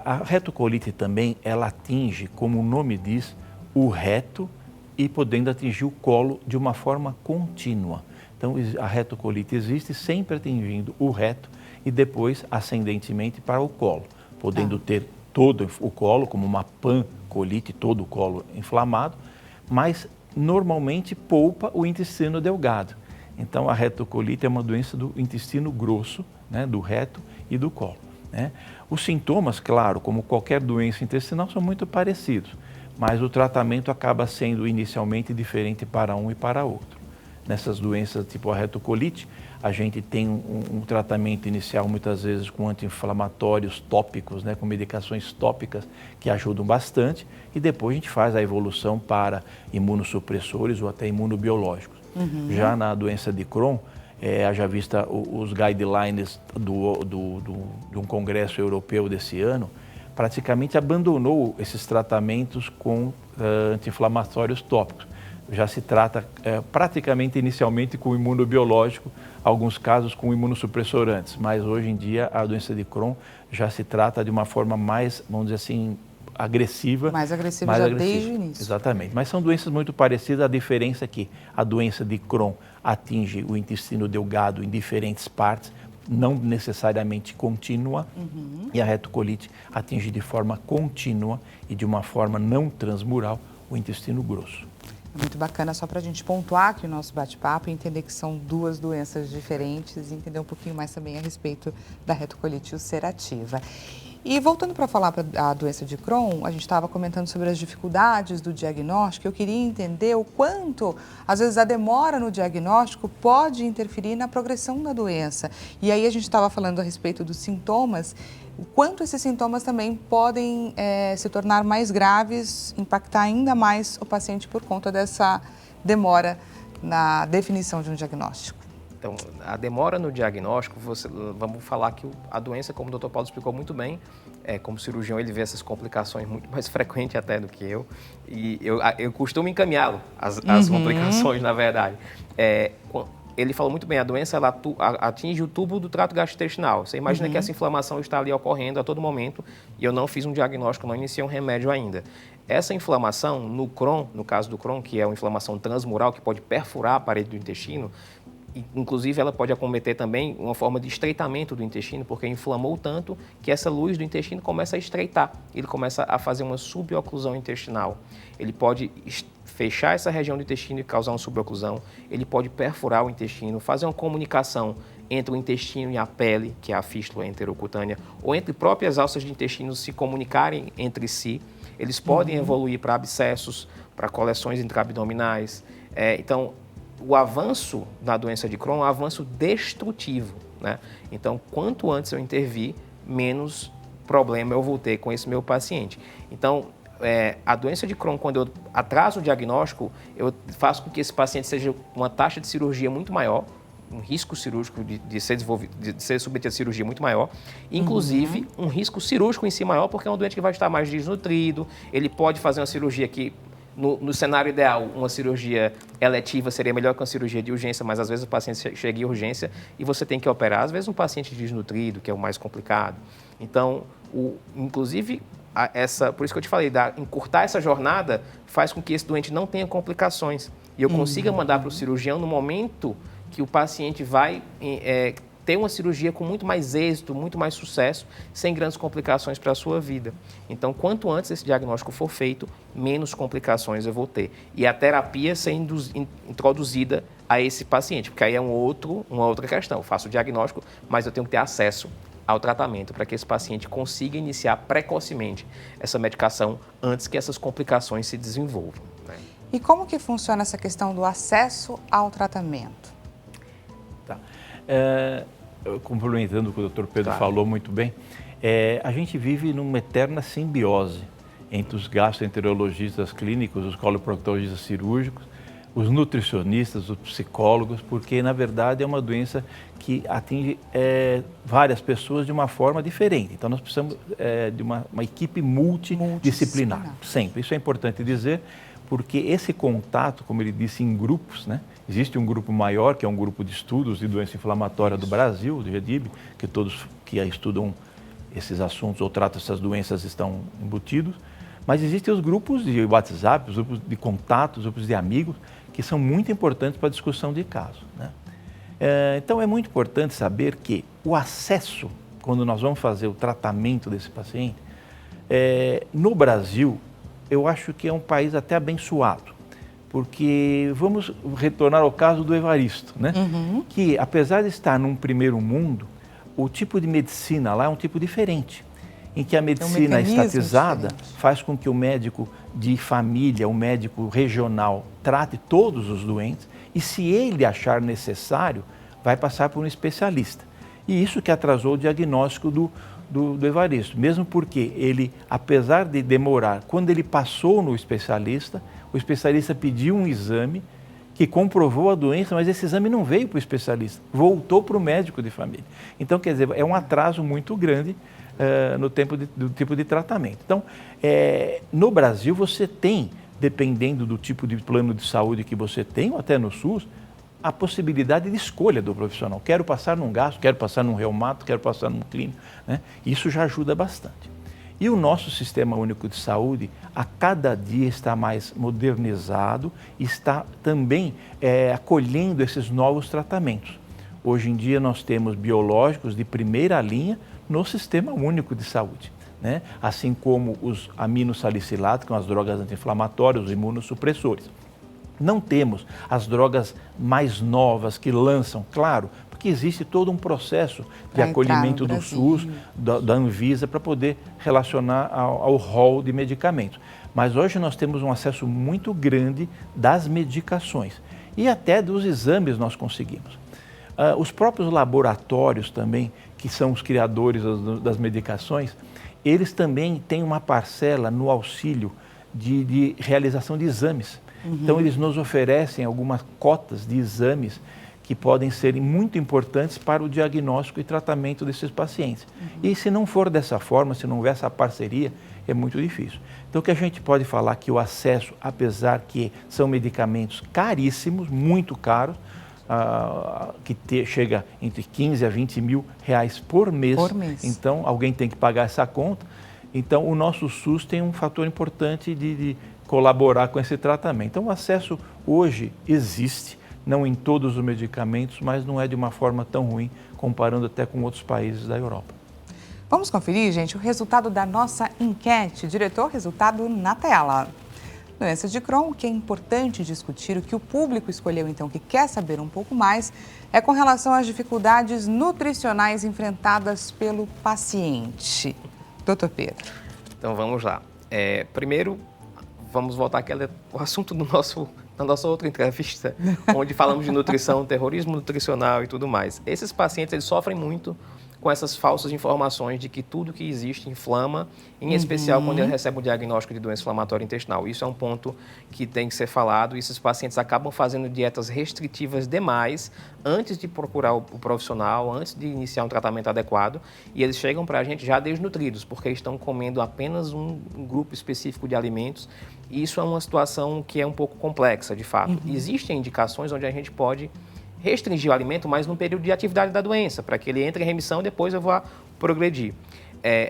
A retocolite também, ela atinge, como o nome diz, o reto e podendo atingir o colo de uma forma contínua. Então, a retocolite existe sempre atingindo o reto e depois ascendentemente para o colo, podendo ter todo o colo, como uma pancolite, todo o colo inflamado, mas normalmente poupa o intestino delgado. Então, a retocolite é uma doença do intestino grosso, né, do reto e do colo, né? Os sintomas, claro, como qualquer doença intestinal, são muito parecidos, mas o tratamento acaba sendo inicialmente diferente para um e para outro. Nessas doenças tipo a retocolite, a gente tem um tratamento inicial muitas vezes com anti-inflamatórios tópicos, né, com medicações tópicas que ajudam bastante e depois a gente faz a evolução para imunossupressores ou até imunobiológicos. Já na doença de Crohn, haja vista os guidelines de um congresso europeu desse ano, praticamente abandonou esses tratamentos com anti-inflamatórios tópicos. Já se trata praticamente inicialmente com imunobiológico, alguns casos com imunossupressor antes, mas hoje em dia a doença de Crohn já se trata de uma forma mais, vamos dizer assim, agressiva. Mais agressiva já desde o início. Exatamente, mas são doenças muito parecidas, a diferença é que a doença de Crohn atinge o intestino delgado em diferentes partes, não necessariamente contínua, e a retocolite atinge de forma contínua e de uma forma não transmural o intestino grosso. Muito bacana, só para a gente pontuar aqui o nosso bate-papo e entender que são duas doenças diferentes e entender um pouquinho mais também a respeito da retocolite ulcerativa. E voltando para falar da doença de Crohn, a gente estava comentando sobre as dificuldades do diagnóstico. Eu queria entender o quanto, às vezes, a demora no diagnóstico pode interferir na progressão da doença. E aí a gente estava falando a respeito dos sintomas, o quanto esses sintomas também podem se tornar mais graves, impactar ainda mais o paciente por conta dessa demora na definição de um diagnóstico. Então, a demora no diagnóstico, vamos falar que a doença, como o Dr. Paulo explicou muito bem, como cirurgião ele vê essas complicações muito mais frequentes até do que eu, e eu costumo encaminhá-lo, as complicações, na verdade. Ele falou muito bem, a doença ela atinge o tubo do trato gastrointestinal. Você imagina que essa inflamação está ali ocorrendo a todo momento e eu não fiz um diagnóstico, não iniciei um remédio ainda. Essa inflamação no Crohn, no caso do Crohn, que é uma inflamação transmural que pode perfurar a parede do intestino, inclusive ela pode acometer também uma forma de estreitamento do intestino, porque inflamou tanto que essa luz do intestino começa a estreitar, ele começa a fazer uma suboclusão intestinal. Ele pode fechar essa região do intestino e causar uma suboclusão, ele pode perfurar o intestino, fazer uma comunicação entre o intestino e a pele, que é a fístula enterocutânea, ou entre próprias alças de intestino se comunicarem entre si. Eles podem evoluir para abscessos, para coleções intraabdominais. Então, o avanço da doença de Crohn é um avanço destrutivo, né? Então, quanto antes eu intervir, menos problema eu vou ter com esse meu paciente. Então, a doença de Crohn, quando eu atraso o diagnóstico, eu faço com que esse paciente seja uma taxa de cirurgia muito maior, um risco cirúrgico de ser submetido a cirurgia muito maior, inclusive um risco cirúrgico em si maior, porque é um doente que vai estar mais desnutrido, ele pode fazer uma cirurgia que, no cenário ideal, uma cirurgia eletiva seria melhor que uma cirurgia de urgência, mas às vezes o paciente chega em urgência e você tem que operar, às vezes um paciente desnutrido, que é o mais complicado. Então, inclusive, por isso que eu te falei, encurtar essa jornada faz com que esse doente não tenha complicações e eu consiga mandar para o cirurgião no momento que o paciente vai ter uma cirurgia com muito mais êxito, muito mais sucesso, sem grandes complicações para a sua vida. Então, quanto antes esse diagnóstico for feito, menos complicações eu vou ter. E a terapia ser introduzida a esse paciente, porque aí é uma outra questão. Eu faço o diagnóstico, mas eu tenho que ter acesso ao tratamento para que esse paciente consiga iniciar precocemente essa medicação antes que essas complicações se desenvolvam, né? E como que funciona essa questão do acesso ao tratamento? Tá. Complementando o que o Dr. Pedro Claro. falou muito bem, a gente vive numa eterna simbiose entre os gastroenterologistas clínicos, os coloproctologistas cirúrgicos, os nutricionistas, os psicólogos, porque na verdade é uma doença que atinge várias pessoas de uma forma diferente. Então nós precisamos de uma equipe multidisciplinar, sempre. Isso é importante dizer, porque esse contato, como ele disse, em grupos, né? Existe um grupo maior, que é um grupo de estudos de doença inflamatória do Brasil, do GEDIB, que todos que estudam esses assuntos ou tratam essas doenças estão embutidos, mas existem os grupos de WhatsApp, os grupos de contatos, os grupos de amigos, que são muito importantes para a discussão de casos, né? Então é muito importante saber que o acesso, quando nós vamos fazer o tratamento desse paciente, no Brasil, eu acho que é um país até abençoado, porque vamos retornar ao caso do Evaristo, né? Que apesar de estar num primeiro mundo, o tipo de medicina lá é um tipo diferente, em que a medicina estatizada faz com que o médico de família, o médico regional, trate todos os doentes e, se ele achar necessário, vai passar por um especialista. E isso que atrasou o diagnóstico do Evaristo, mesmo porque ele, apesar de demorar, quando ele passou no especialista, o especialista pediu um exame que comprovou a doença, mas esse exame não veio para o especialista, voltou para o médico de família. Então, quer dizer, é um atraso muito grande no do tipo de tratamento. Então, no Brasil você tem, dependendo do tipo de plano de saúde que você tem, ou até no SUS, a possibilidade de escolha do profissional. Quero passar num gastro, quero passar num reumato, quero passar num clínico, né? Isso já ajuda bastante. E o nosso Sistema Único de Saúde, a cada dia está mais modernizado e está também acolhendo esses novos tratamentos. Hoje em dia nós temos biológicos de primeira linha no Sistema Único de Saúde, né? Assim como os aminosalicilatos, que são as drogas anti-inflamatórias, os imunossupressores. Não temos as drogas mais novas que lançam, claro, porque existe todo um processo de acolhimento do SUS, da Anvisa, para poder relacionar ao rol de medicamentos. Mas hoje nós temos um acesso muito grande das medicações e até dos exames nós conseguimos. Os próprios laboratórios também, que são os criadores das medicações, eles também têm uma parcela no auxílio de realização de exames. Então, eles nos oferecem algumas cotas de exames que podem ser muito importantes para o diagnóstico e tratamento desses pacientes. E se não for dessa forma, se não houver essa parceria, é muito difícil. Então, o que a gente pode falar que o acesso, apesar que são medicamentos caríssimos, muito caros, que chega entre 15 a 20 mil reais por mês. Então, alguém tem que pagar essa conta. Então, o nosso SUS tem um fator importante de colaborar com esse tratamento. Então, o acesso hoje existe, não em todos os medicamentos, mas não é de uma forma tão ruim, comparando até com outros países da Europa. Vamos conferir, gente, o resultado da nossa enquete. Diretor, resultado na tela. Doença de Crohn, o que é importante discutir, o que o público escolheu, então, que quer saber um pouco mais, é com relação às dificuldades nutricionais enfrentadas pelo paciente. Doutor Pedro. Então, vamos lá. Primeiro, vamos voltar àquele assunto do nosso na nossa outra entrevista, onde falamos de nutrição, terrorismo nutricional e tudo mais. Esses pacientes, eles sofrem muito com essas falsas informações de que tudo que existe inflama, em especial quando ele recebe um diagnóstico de doença inflamatória intestinal. Isso é um ponto que tem que ser falado. Esses pacientes acabam fazendo dietas restritivas demais antes de procurar o profissional, antes de iniciar um tratamento adequado, e eles chegam para a gente já desnutridos, porque estão comendo apenas um grupo específico de alimentos. E isso é uma situação que é um pouco complexa, de fato. Existem indicações onde a gente pode restringir o alimento, mas no período de atividade da doença, para que ele entre em remissão e depois eu vou progredir.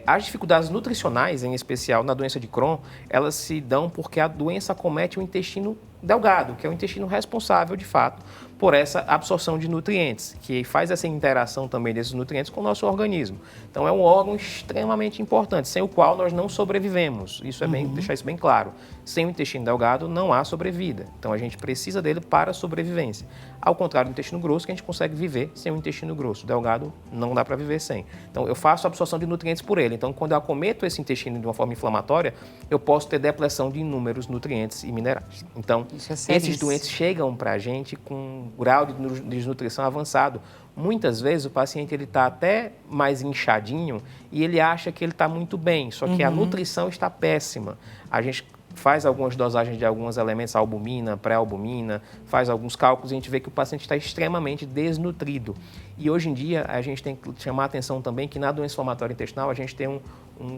As dificuldades nutricionais, em especial na doença de Crohn, elas se dão porque a doença acomete o intestino delgado, que é o intestino responsável, de fato, por essa absorção de nutrientes, que faz essa interação também desses nutrientes com o nosso organismo. Então, é um órgão extremamente importante, sem o qual nós não sobrevivemos. Isso é deixar isso bem claro. Sem o intestino delgado, não há sobrevida. Então, a gente precisa dele para a sobrevivência. Ao contrário do intestino grosso, que a gente consegue viver sem o intestino grosso. O delgado, não dá para viver sem. Então, eu faço a absorção de nutrientes por ele. Então, quando eu acometo esse intestino de uma forma inflamatória, eu posso ter depleção de inúmeros nutrientes e minerais. Então, esses doentes chegam para a gente com um grau de desnutrição avançado. Muitas vezes o paciente está até mais inchadinho e ele acha que ele está muito bem, só que a nutrição está péssima. A gente faz algumas dosagens de alguns elementos, albumina, pré-albumina, faz alguns cálculos e a gente vê que o paciente está extremamente desnutrido. E hoje em dia a gente tem que chamar a atenção também que na doença inflamatória intestinal a gente tem um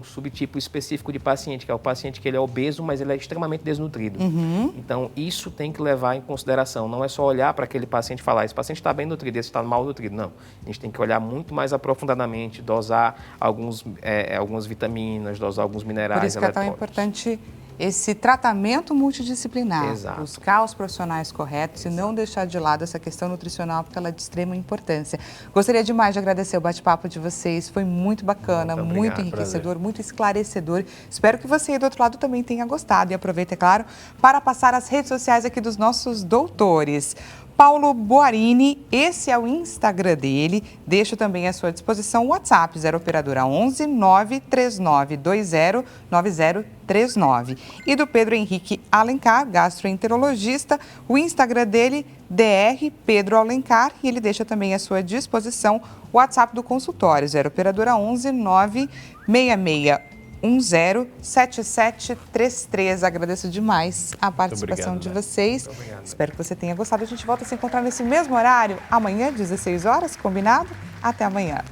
subtipo específico de paciente, que é o paciente que ele é obeso, mas ele é extremamente desnutrido. Então isso tem que levar em consideração, não é só olhar para aquele paciente e falar, esse paciente está bem nutrido, esse está mal nutrido, não. A gente tem que olhar muito mais aprofundadamente, dosar algumas vitaminas, dosar alguns minerais, por isso que é tão importante esse tratamento multidisciplinar, Exato. Buscar os profissionais corretos e não deixar de lado essa questão nutricional, porque ela é de extrema importância. Gostaria demais de agradecer o bate-papo de vocês, foi muito bacana, muito enriquecedor, prazer. Muito esclarecedor. Espero que você aí do outro lado também tenha gostado e aproveita, é claro, para passar as redes sociais aqui dos nossos doutores. Paulo Boarini, esse é o Instagram dele. Deixo também à sua disposição o WhatsApp, 0 operadora 11 93920 9039. E do Pedro Henrique Alencar, gastroenterologista, o Instagram dele, DR Pedro Alencar, e ele deixa também à sua disposição o WhatsApp do consultório, 0 operadora 11 966 107733. Agradeço demais a participação de vocês. Espero que você tenha gostado. A gente volta a se encontrar nesse mesmo horário amanhã, 16 horas, combinado? Até amanhã.